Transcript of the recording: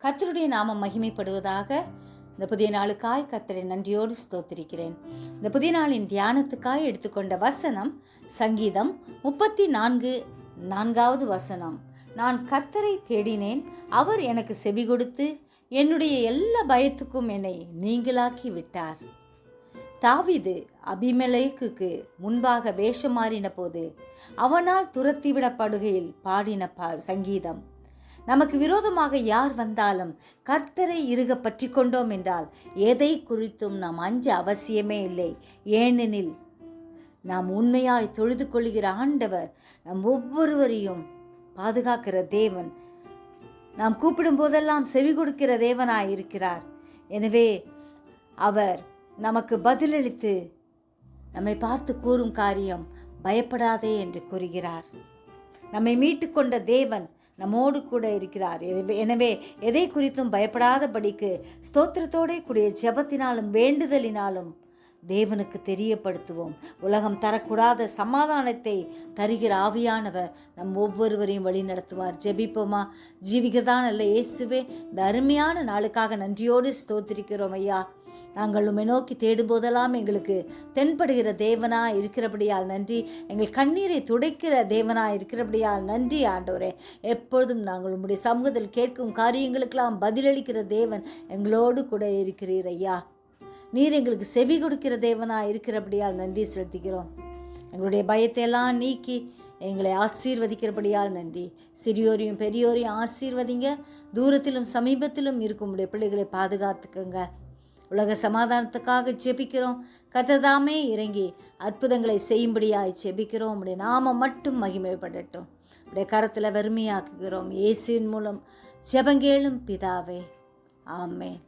கர்த்தருடைய நாமம் மகிமைப்படுவதாக. இந்த புதிய நாளுக்காய் கர்த்தரை நன்றியோடு ஸ்தோத்திரிக்கிறேன். இந்த புதிய நாளின் தியானத்துக்காய் எடுத்துக்கொண்ட வசனம் சங்கீதம் 34:4 வசனம். நான் கர்த்தரை தேடினேன், அவர் எனக்கு செவி கொடுத்து என்னுடைய எல்லா பயத்துக்கும் என்னை நீங்களாக்கி விட்டார். தாவீது அபிமெலேக்குக்கு முன்பாக வேஷம் மாறின போது அவனால் துரத்திவிடப்படுகையில் பாடின சங்கீதம். நமக்கு விரோதமாக யார் வந்தாலும் கர்த்தரை இறுக பற்றி கொண்டோம் என்றால் எதை குறித்தும் நாம் அஞ்ச அவசியமே இல்லை. ஏனெனில் நாம் உண்மையாய் தொழுது கொள்கிற ஆண்டவர் நம் ஒவ்வொருவரையும் பாதுகாக்கிற தேவன், நாம் கூப்பிடும் போதெல்லாம் செவி கொடுக்கிற தேவனாய் இருக்கிறார். எனவே அவர் நமக்கு பதிலளித்து நம்மை பார்த்து கூறும் காரியம் பயப்படாதே என்று கூறுகிறார். நம்மை மீட்டு கொண்ட தேவன் நம்மோடு கூட இருக்கிறார். எனவே எதை குறித்தும் பயப்படாதபடிக்கு ஸ்தோத்திரத்தோடே கூடிய ஜெபத்தினாலும் வேண்டுதலினாலும் தேவனுக்கு தெரியப்படுத்துவோம். உலகம் தரக்கூடாத சமாதானத்தை தருகிற ஆவியானவர் நம் ஒவ்வொருவரையும் வழி நடத்துவார். ஜெபிப்போமா? ஜீவிகதான் அல்ல இயேசுவே, இந்த அருமையான நாளுக்காக நன்றியோடு ஸ்தோத்திரிக்கிறோம் ஐயா. நாங்கள் உம்மை நோக்கி தேடும்போதெல்லாம் எங்களுக்கு தென்படுகிற தேவனாய் இருக்கிறபடியால் நன்றி. எங்கள் கண்ணீரை துடைக்கிற தேவனாய் இருக்கிறபடியால் நன்றி ஆண்டவரே. எப்பொழுதும் நாங்கள் உம்முடைய சமூகத்தில் கேட்கும் காரியங்களுக்கெல்லாம் பதிலளிக்கிற தேவன் எங்களோடு கூட இருக்கிறீர் ஐயா. நீர் எங்களுக்கு செவி கொடுக்கிற தேவனாய் இருக்கிறபடியால் நன்றி செலுத்துகிறோம். எங்களுடைய பயத்தை எல்லாம் நீக்கி எங்களை ஆசீர்வதிக்கிறபடியால் நன்றி. சிறியோரையும் பெரியோரையும் ஆசீர்வதிங்க. தூரத்திலும் சமீபத்திலும் இருக்கும் உடைய பிள்ளைகளை பாதுகாத்துக்கங்க. உலக சமாதானத்துக்காக ஜெபிக்கிறோம். கர்த்தர் இறங்கி அற்புதங்களை செய்யும்படியாய் ஜெபிக்கிறோம். உடைய நாமம் மட்டும் மகிமைப்படட்டும். உடைய கரத்தில் வறுமையாக்குகிறோம். இயேசுவின் மூலம் ஜெபங்கேளும் பிதாவே, ஆமென்.